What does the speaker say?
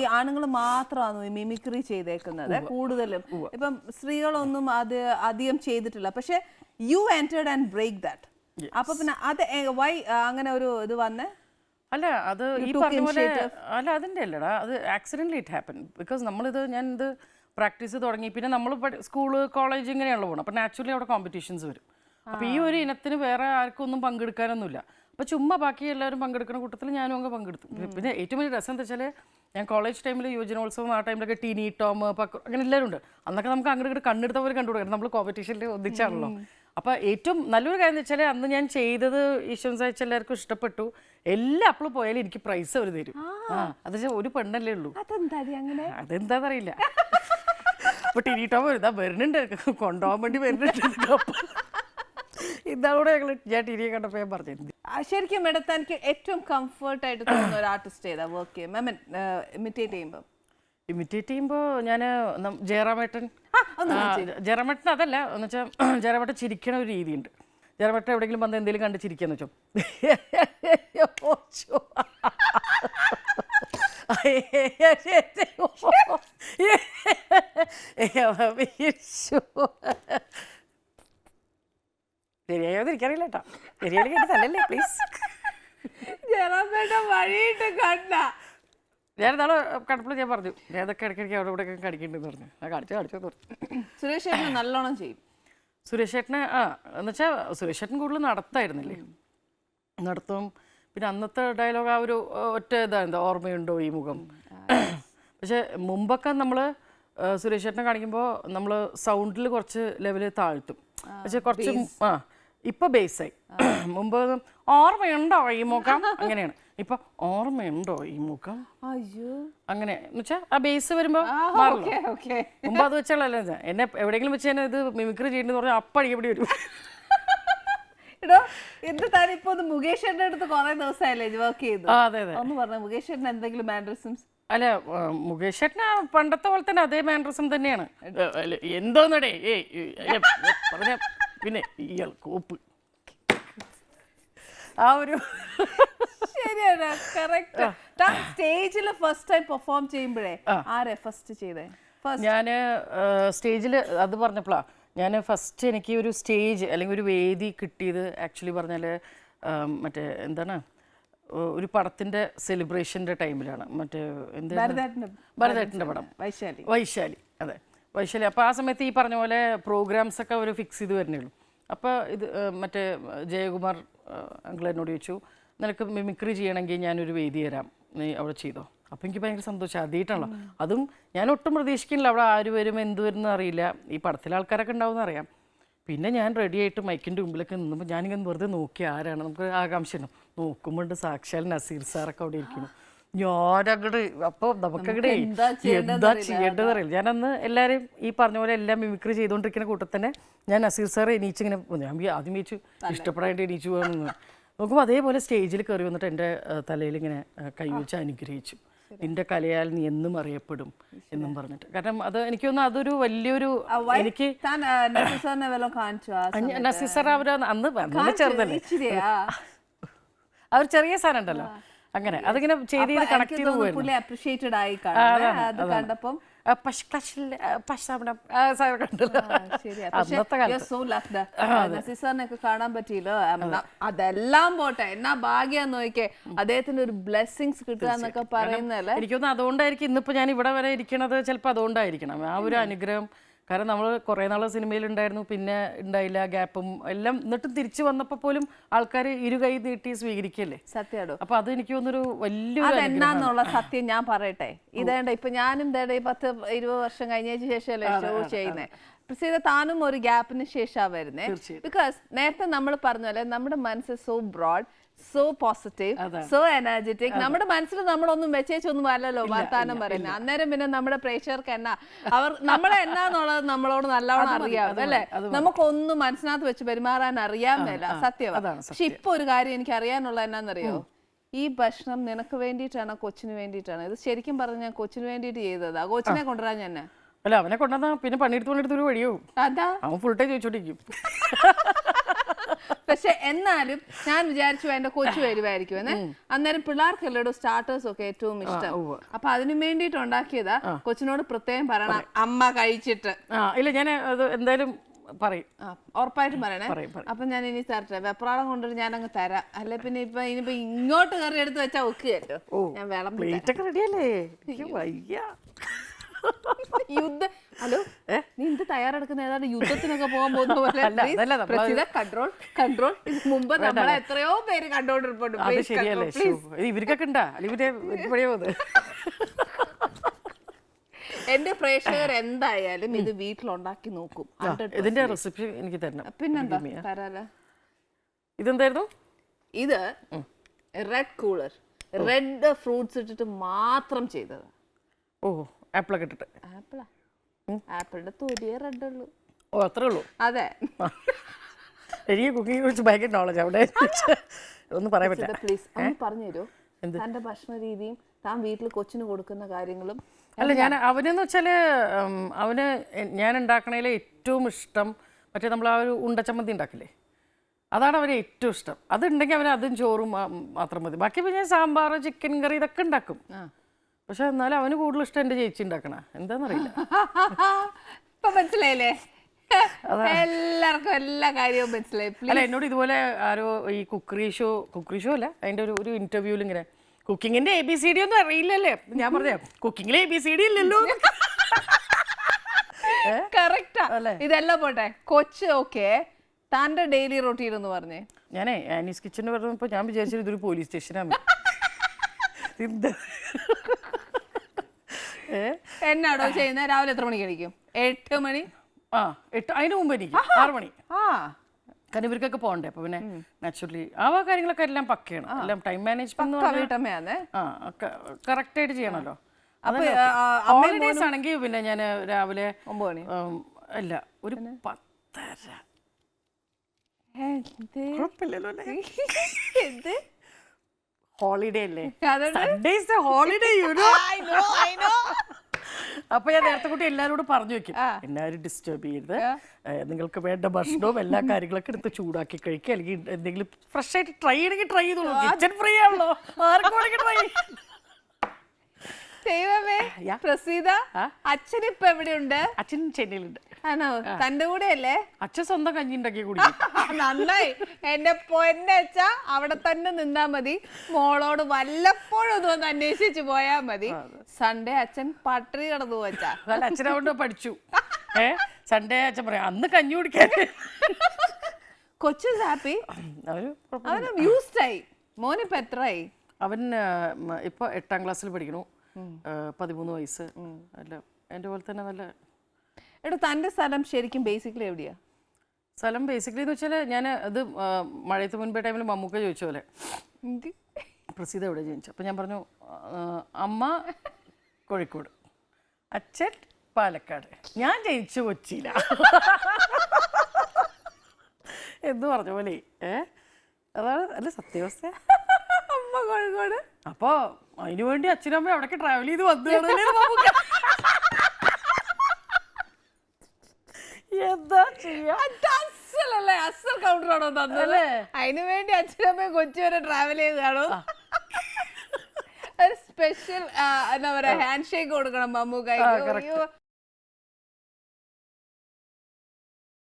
ഈ ആണുങ്ങൾ മാത്രമാണ് മിമിക്രി ചെയ്തേക്കുന്നത് കൂടുതലും. ഇപ്പം സ്ത്രീകളൊന്നും അത് അധികം ചെയ്തിട്ടില്ല. പക്ഷെ you entered and break that. അപ്പൊ പിന്നെ അത് വൈ അങ്ങനെ ഒരു ഇത് വന്നേ? അല്ല അത് ഈ പറഞ്ഞ പോലെ അല്ല അതിൻ്റെ അല്ലടാ, അത് ആക്സിഡൻ്റലി ഇറ്റ് ഹാപ്പൻ. ബിക്കോസ് ഞാനിത് പ്രാക്ടീസ് തുടങ്ങി. പിന്നെ നമ്മൾ സ്കൂള് കോളേജ് ഇങ്ങനെയാണല്ലോ പോകണം. അപ്പോൾ നാച്ചുറലി അവിടെ കോമ്പറ്റീഷൻസ് വരും. അപ്പോൾ ഈ ഒരു ഇനത്തിന് വേറെ ആർക്കും ഒന്നും പങ്കെടുക്കാനൊന്നുമില്ല. അപ്പോൾ ചുമ്മാ ബാക്കി എല്ലാവരും പങ്കെടുക്കുന്ന കൂട്ടത്തിൽ ഞാനും അങ്ങ് പങ്കെടുത്തു. പിന്നെ ഏറ്റവും വലിയ രസം എന്താ വെച്ചാൽ ഞാൻ കോളേജ് ടൈമിൽ യുവജനോത്സവം ആ ടൈമിലൊക്കെ ടീനി ടോം അങ്ങനെ എല്ലാവരും ഉണ്ട്. അന്നൊക്കെ നമുക്ക് അങ്ങോട്ട് കണ്ടെടുത്ത പോലെ കണ്ടുപിടിക്കണം. നമ്മൾ കോമ്പറ്റീഷനിൽ ഒന്നിച്ചാണല്ലോ. അപ്പോൾ ഏറ്റവും നല്ലൊരു കാര്യം എന്ന് വെച്ചാൽ അന്ന് ഞാൻ ചെയ്തത് ഈശ്വരൻ സഹിച്ച എല്ലാവർക്കും ഇഷ്ടപ്പെട്ടു. എല്ലാ അപ്പളും പോയാലും എനിക്ക് പ്രൈസ് അവർ തരും. അത് ഒരു പെണ്ണല്ലേ ഉള്ളൂ. അതെന്താന്നറിയില്ല. അപ്പോൾ ടീനി ടോം വരുന്നുണ്ട്, കൊണ്ടുപോകാൻ വേണ്ടി വരുന്നുണ്ട്. ഇതോടെ ഞാൻ ടി വിയെ കണ്ടപ്പോൾ ഞാൻ പറഞ്ഞിരുന്നു. ശരിക്കും എടുത്താൽ എനിക്ക് ഏറ്റവും കംഫർട്ട് ആയിട്ട് തോന്നുന്ന ഒരു ആർട്ടിസ്റ്റ് ഏതാ വർക്ക് ചെയ്യുമ്പോൾ, ഇമിറ്റേറ്റ് ചെയ്യുമ്പോൾ ഞാൻ ജയറാമേട്ടൻ അതല്ല എന്ന് വെച്ചാൽ ജയറാമേട്ടൻ ചിരിക്കണ ഒരു രീതിയുണ്ട്. ജയറാമേട്ടൻ എവിടെയെങ്കിലും വന്ന് എന്തെങ്കിലും കണ്ട് ചിരിക്കാന്ന് വെച്ചോ, ശരിയായോ എനിക്കറിയില്ല കേട്ടോ. ശരിയായി കേട്ടതല്ലേ പ്ലീസ്. ഞാൻ നാളെ കണ്ടപ്പോൾ ഞാൻ പറഞ്ഞു ഞാൻ അതൊക്കെ ഇടയ്ക്കിടയ്ക്ക് അവിടെ ഇവിടെ കടിക്കേണ്ടെന്ന് പറഞ്ഞു. കാണിച്ചോ പറഞ്ഞു. സുരേഷ് ചേട്ടൻ നല്ലോണം ചെയ്യും. സുരേഷ് ചേട്ടന് എന്ന് വെച്ചാൽ സുരേഷ് ചേട്ടൻ കൂടുതൽ നടത്തായിരുന്നില്ലേ, നടത്തും. പിന്നെ അന്നത്തെ ഡയലോഗ് ആ ഒരു ഒറ്റ എന്താ ഓർമ്മയുണ്ടോ ഈ മുഖം. പക്ഷെ മുമ്പൊക്കെ നമ്മൾ സുരേഷ് ചേട്ടനെ കാണിക്കുമ്പോൾ നമ്മൾ സൗണ്ടിൽ കുറച്ച് ലെവല് താഴ്ത്തും. പക്ഷെ കുറച്ച് ഇപ്പൊ ബേസായി. മുമ്പ് ഓർമ്മയുണ്ടോ ഈ മുഖം അങ്ങനെയാണ്. ഇപ്പൊ ഓർമ്മയുണ്ടോ ഈ മുഖം അങ്ങനെ എന്ന് വെച്ചാൽ ആ ബേസ് വരുമ്പോ മുമ്പ് അത് വെച്ചാലല്ലേ എന്നെ എവിടെയെങ്കിലും വെച്ച് തന്നെ ഇത് മിമിക്രി ചെയ്യണമെന്ന് പറഞ്ഞാൽ അപ്പടി എവിടെ വരും. ഇപ്പൊ മുകേഷ് ചേട്ടൻ്റെ അടുത്ത് കുറെ ദിവസമായില്ലേ വർക്ക് ചെയ്തു. അതെ ഒന്ന് പറഞ്ഞു മുകേഷ് ചേട്ടൻ എന്തെങ്കിലും മാനറിസംസ്? അല്ല മുകേഷ് ചേട്ടന് പണ്ടത്തെ പോലെ തന്നെ അതേ മാനറിസം തന്നെയാണ്. എന്തോന്നടേ പറഞ്ഞ പിന്നെ ഇയാൾ കോപ്പ് ആ ഒരു ശരിയാണ്. കറക്റ്റ്. സ്റ്റേജിൽ ഫസ്റ്റ് ടൈം പെർഫോം ചെയ്യുമ്പോഴേ ആരെ ഫസ്റ്റ് ചെയ്തേ? ഞാൻ സ്റ്റേജിൽ അത് പറഞ്ഞപ്പോഴാണ് ഞാൻ ഫസ്റ്റ് എനിക്ക് ഒരു സ്റ്റേജ് അല്ലെങ്കിൽ ഒരു വേദി കിട്ടിയത് ആക്ച്വലി പറഞ്ഞാൽ മറ്റേ എന്താണ് ഒരു പടത്തിൻ്റെ സെലിബ്രേഷൻ്റെ ടൈമിലാണ്. മറ്റേ ഭരതേട്ടൻ്റെ പടം വൈശാലി. അതെ വൈശാലി. അപ്പോൾ ആ സമയത്ത് ഈ പറഞ്ഞ പോലെ പ്രോഗ്രാംസൊക്കെ അവർ ഫിക്സ് ചെയ്ത് വരുന്നേ ഉള്ളൂ. അപ്പോൾ ഇത് മറ്റേ ജയകുമാർ അങ്കിൾ എന്നോട് ചോദിച്ചു നിനക്ക് മിമിക്രി ചെയ്യണമെങ്കിൽ ഞാനൊരു വേദി തരാം, നീ അവിടെ ചെയ്തോ. അപ്പോൾ എനിക്ക് ഭയങ്കര സന്തോഷം. ആദ്യമായിട്ടാണല്ലോ. അതും ഞാൻ ഒട്ടും പ്രതീക്ഷിക്കുന്നില്ല അവിടെ ആര് വരും എന്ത് വരും അറിയില്ല. ഈ പടത്തിലെ ആൾക്കാരൊക്കെ ഉണ്ടാവുമെന്ന് അറിയാം. പിന്നെ ഞാൻ റെഡി ആയിട്ട് മൈക്കിൻ്റെ മുമ്പിലൊക്കെ നിന്നപ്പോൾ ഞാനിങ്ങനെ വെറുതെ നോക്കി ആരാണ് നമുക്ക് ആകാംക്ഷയാണ്. നോക്കുമ്പോണ്ട് സാക്ഷാൽ നസീർ സാറൊക്കെ അവിടെ ഇരിക്കുന്നു. ഞാനങ്ങട് അപ്പോൾ നമുക്കങ്ങടെ എന്താ ചെയ്യേണ്ടത് അറിയില്ല. ഞാനന്ന് എല്ലാവരും ഈ പറഞ്ഞ പോലെ എല്ലാം മിമിക്രി ചെയ്തുകൊണ്ടിരിക്കുന്ന കൂട്ടത്തിൽ തന്നെ ഞാൻ നസീർ സാറെ എണീച്ചിങ്ങനെ ഞാൻ ആദ്യം വെച്ചു ഇഷ്ടപ്പെടാനായിട്ട് എണീച്ചു പോകുന്നു. നോക്കുമ്പോൾ അതേപോലെ സ്റ്റേജിൽ കയറി വന്നിട്ട് എൻ്റെ തലയിൽ ഇങ്ങനെ കൈവച്ച് അനുഗ്രഹിച്ചു. നിന്റെ കലയാൽ നീ എന്നും അറിയപ്പെടും എന്നും പറഞ്ഞിട്ട്. കാരണം അത് എനിക്ക് തോന്നുന്നു അതൊരു വലിയൊരു എനിക്ക് നസീർ സാർ അവർ അന്ന് ചെറുതല്ലേ അവർ ചെറിയ സാധനം ഉണ്ടല്ലോ അങ്ങനെ അതിങ്ങനെ ചെയ്ത് കണക്ട് ചെയ്ത് പോയിരുന്നു. കാണാൻ പറ്റിയല്ലോ. അതെല്ലാം പോട്ടെ, എന്നാ ഭാഗ്യം നോക്കിയേ അദ്ദേഹത്തിന് ഒരു ബ്ലെസ്സിങ്സ് കിട്ടുക എന്നൊക്കെ പറയുന്നല്ലേ. എനിക്കൊന്നും അതുകൊണ്ടായിരിക്കും ഇന്നിപ്പോ ഞാൻ ഇവിടെ വരെ ഇരിക്കണത്. ചിലപ്പോൾ അതുകൊണ്ടായിരിക്കണം ആ ഒരു അനുഗ്രഹം. കാരണം നമ്മൾ കുറേ നാൾ സിനിമയിലുണ്ടായിരുന്നു, പിന്നെ ഉണ്ടായില്ല, ഗ്യാപ്പും എല്ലാം. എന്നിട്ടും തിരിച്ചു വന്നപ്പോൾ പോലും ആൾക്കാർ ഇരുകൈ നീട്ടി സ്വീകരിക്കല്ലേ. സത്യമാണോ? അപ്പൊ അത് എനിക്ക് തോന്നുന്നൊരു വലിയൊരു അതെന്നാന്നുള്ള സത്യം ഞാൻ പറയട്ടെ. ഇതേണ്ട ഇപ്പൊ ഞാനും 10-20 വർഷം കഴിഞ്ഞതിന് ശേഷമല്ലേ ഷോ ചെയ്യുന്നേ. പ്രസീത താനും ഒരു ഗ്യാപ്പിന് ശേഷമാണ് വരുന്നേ. ബിക്കോസ് നേരത്തെ നമ്മൾ പറഞ്ഞല്ലേ നമ്മുടെ മനസ്സ് so broad, so positive, so energetic. നമ്മുടെ മനസ്സിൽ നമ്മളൊന്നും വെച്ചേച്ചൊന്നും അല്ലല്ലോ വർത്താനം പറയുന്നത്. അന്നേരം പിന്നെ നമ്മുടെ പ്രേക്ഷകർക്ക് എന്നാ നമ്മളെ എന്നാന്നുള്ളത് നമ്മളോട് നല്ലോണം അറിയാം അല്ലേ. നമുക്കൊന്നും മനസ്സിനകത്ത് വെച്ച് പെരുമാറാൻ അറിയാൻ മേല. സത്യമാണ്. പക്ഷെ ഇപ്പൊ ഒരു കാര്യം എനിക്ക് അറിയാനുള്ള എന്നാന്നറിയോ, ഈ ഭക്ഷണം നിനക്ക് വേണ്ടിയിട്ടാണോ കൊച്ചിന് വേണ്ടിയിട്ടാണോ? ഇത് ശരിക്കും പറഞ്ഞ ഞാൻ കൊച്ചിന് വേണ്ടിയിട്ട് ചെയ്തതാ. കൊച്ചിനെ കൊണ്ടുവരാൻ ഞാൻ അല്ല അവനെ കൊണ്ടുവന്നാ പിന്നെ പണിയെടുത്ത് ഒരു വഴിയോ. അതാ അവൻ ഫുൾ ടൈം ചോദിച്ചോണ്ടിരിക്കും. പക്ഷെ എന്നാലും ഞാൻ വിചാരിച്ചു എന്റെ കൊച്ചു വരുമായിരിക്കും എന്നേ. അന്നേരം പിള്ളേർക്കെല്ലാം സ്റ്റാർട്ടേഴ്സ് ഒക്കെ ഏറ്റവും ഇഷ്ടം. അപ്പൊ അതിനു വേണ്ടിട്ട് ഉണ്ടാക്കിയതാ. കൊച്ചിനോട് പ്രത്യേകം പറയണം അമ്മ കഴിച്ചിട്ട്. ഇല്ല ഞാൻ അത് എന്തായാലും പറയും, ഉറപ്പായിട്ടും പറയണേ. അപ്പൊ ഞാൻ ഇനി തരട്ടെ, വെപ്രാളം കൊണ്ടൊരു ഞാൻ അങ്ങ് തരാം. അല്ലെ പിന്നെ ഇനിയിപ്പൊ ഇങ്ങോട്ട് കയറി എടുത്ത് വെച്ചാൽ ഒക്ക് കേട്ടോ. ഞാൻ വെള്ളം റെഡിയല്ലേ? ഹലോ, നീ എന്ത് തയ്യാറെടുക്കുന്ന ഏതാണ്ട് യുദ്ധത്തിനൊക്കെ പോകാൻ പോകുന്ന പോലെ. Control control. മുമ്പ് നമ്മളെ എത്രയോ പേര് കണ്ടോണ്ടിരിപ്പുണ്ട്. ഇവർക്കൊക്കെ ഉണ്ടാ എന്റെ പ്രേക്ഷകർ എന്തായാലും ഇത് വീട്ടിലുണ്ടാക്കി നോക്കും. ഇതിന്റെ റെസിപ്പി എനിക്ക് തരണം. പിന്നെന്താ തരാലോ. ഇതെന്തായിരുന്നു? ഇത് റെഡ് കൂളർ, റെഡ് ഫ്രൂട്ട്സ് ഇട്ടിട്ട് മാത്രം ചെയ്തത്. ഓ, ആപ്പിളൊക്കെ ഇട്ടിട്ട്. ആപ്പിളാ? ആപ്പിളിന്റെ തൊലിയേ റെഡ് ഉള്ളൂ. ഓ, അത്രേ ഉള്ളൂ? അതെ. എനിക്ക് കുക്കിങ്ങിനെ കുറിച്ച് ഭയങ്കര നോളജ്. അവിടെ ഒന്നും പറയാൻ പറ്റില്ല. പ്ലീസ് ഒന്ന് പറഞ്ഞു തരുമോ തന്റെ ഭക്ഷണ രീതിയും താൻ വീട്ടിൽ കൊച്ചിന് കൊടുക്കുന്ന കാര്യങ്ങളും? അല്ല, ഞാൻ അവനെന്ന് വെച്ചാല് അവന് ഞാൻ ഉണ്ടാക്കണതിൽ ഏറ്റവും ഇഷ്ടം മറ്റേ നമ്മൾ ആ ഒരു ഉണ്ടച്ചമ്മന്തി ഉണ്ടാക്കില്ലേ, അതാണ് അവന് ഏറ്റവും ഇഷ്ടം. അതുണ്ടെങ്കിൽ അവന് അതും ചോറും മാത്രം മതി. ബാക്കി ഞാൻ സാമ്പാർ, ചിക്കൻ കറി ഇതൊക്കെ ഉണ്ടാക്കും. പക്ഷെ എന്നാലും അവന് കൂടുതൽ ഇഷ്ടം എൻ്റെ ചേച്ചി ഉണ്ടാക്കണ. എന്താന്നറിയില്ല. ഇപ്പൊ മനസ്സിലായില്ലേ? എല്ലാവർക്കും എല്ലാ കാര്യവും മനസ്സിലായി. അല്ല, എന്നോട് ഇതുപോലെ ആരോ ഈ കുക്കറി ഷോ അല്ല, അതിൻ്റെ ഒരു ഇന്റർവ്യൂവിൽ ഇങ്ങനെ കുക്കിങ്ങിന്റെ ABCD ഒന്നും അറിയില്ലല്ലേ. ഞാൻ പറഞ്ഞ കുക്കിങ്ങിൽ ABCD ഇല്ലല്ലോ. കറക്റ്റാ. ഇതെല്ലാം പോട്ടെ, കൊച്ച് ഓക്കെ. താന്റെ ഡെയിലി റൊട്ടീൻ എന്ന് പറഞ്ഞേ. ഞാനേ ആനീസ് കിച്ചൺ പറഞ്ഞപ്പോ ഞാൻ വിചാരിച്ചത് ഇതൊരു പോലീസ് സ്റ്റേഷനാണ്. എന്നാടോ ചെയ്യുന്നത്? രാവിലെ എത്ര മണിക്ക് എണീക്കും? 8 മണി. 8 അതിന് മുമ്പ് എനിക്ക് 6 മണി. കാരണം ഇവർക്കൊക്കെ പോകണ്ടേ. അപ്പൊ പിന്നെ നാച്ചുറലി ആ കാര്യങ്ങളൊക്കെ എല്ലാം പക്കയാണ്. എല്ലാം ടൈം മാനേജ്മെന്റ് കറക്റ്റ് ആയിട്ട് ചെയ്യണല്ലോ. ഹോളിഡേസ് ആണെങ്കിൽ പിന്നെ ഞാൻ രാവിലെ 9 മണി അല്ല, ഒരു 10:30. ഹോളിഡേ അല്ലേ, സൺഡേസ് ഹോളിഡേ. അപ്പൊ ഞാൻ നേരത്തെ കൂട്ടി എല്ലാവരോടും പറഞ്ഞു വെക്കും, എല്ലാവരും ഡിസ്റ്റർബ് ചെയ്യരുത്, നിങ്ങൾക്ക് വേണ്ട ഭക്ഷണവും എല്ലാ കാര്യങ്ങളൊക്കെ എടുത്ത് ചൂടാക്കി കഴിക്കുക, അല്ലെങ്കിൽ എന്തെങ്കിലും ഫ്രഷ് ആയിട്ട് ട്രൈ ചെയ്യണമെങ്കിൽ ട്രൈ ചെയ്തോളൂ. കിച്ചൺ ഫ്രീ ആണല്ലോ, ആർക്കും ട്രൈ. പ്രസീത, അച്ഛൻ ഇപ്പൊ എവിടെയുണ്ട്? അച്ഛൻ ചെന്നൈയിലുണ്ട്. ആണോ? തന്റെ കൂടെ അല്ലേ? അച്ഛൻ സ്വന്തം കഞ്ഞി ഉണ്ടാക്കി കൂടി. നന്നായി. എന്റെ പൊന്നച്ച അവിടെ തന്നെ നിന്നാ മതി. മോളോട് വല്ലപ്പോഴും ഒന്ന് അന്വേഷിച്ചു പോയാ മതി. സൺഡേ അച്ഛൻ പട്ടിണി കിടന്നു വെച്ചാ. അല്ല, അച്ഛനവിടെ പഠിച്ചു. സൺഡേ അച്ഛൻ പറയാം അന്ന് കഞ്ഞി കുടിക്കാൻ. കൊച്ചു ഹാപ്പി. അവന് യൂസ്ഡ് ആയി. മോനിപ്പോ എത്രയായി? അവൻ ഇപ്പൊ 8ാം ക്ലാസ്സിൽ പഠിക്കണു. 13 വയസ്സ്. അല്ല, എന്റെ പോലെ തന്നെ നല്ല. എടോ, തന്റെ സ്ഥലം ശരിക്കും ബേസിക്കലി എവിടെയാ? സ്ഥലം ബേസിക്കലി എന്ന് വെച്ചാൽ ഞാൻ അത് മഴയത്ത് മുൻപേ ടൈമിൽ മമ്മൂക്ക ചോദിച്ച പോലെ പ്രസീത എവിടെ ജനിച്ചു. അപ്പം ഞാൻ പറഞ്ഞു അമ്മ കോഴിക്കോട്, അച്ഛൻ പാലക്കാട്, ഞാൻ ജനിച്ചു കൊച്ചിയില എന്ന് പറഞ്ഞ പോലെ. അതാണ് അല്ല സത്യാവസ്ഥ. അമ്മ കോഴിക്കോട്. അപ്പോൾ അതിനു വേണ്ടി അച്ഛനും അമ്മയും അവിടേക്ക് ട്രാവൽ ചെയ്ത് വന്നു. എന്താ ചെയ്യാ? അസലല്ലേ, അസൽ കൗണ്ടറാണോ തന്നല്ലേ? അതിനു വേണ്ടി അച്ഛനമ്മയും കൊച്ചി വരെ ട്രാവൽ ചെയ്താണോ? സ്പെഷ്യൽ എന്താ പറയാ, ഹാൻഡ് ഷേക്ക് കൊടുക്കണം മമ്മൂക്കായി.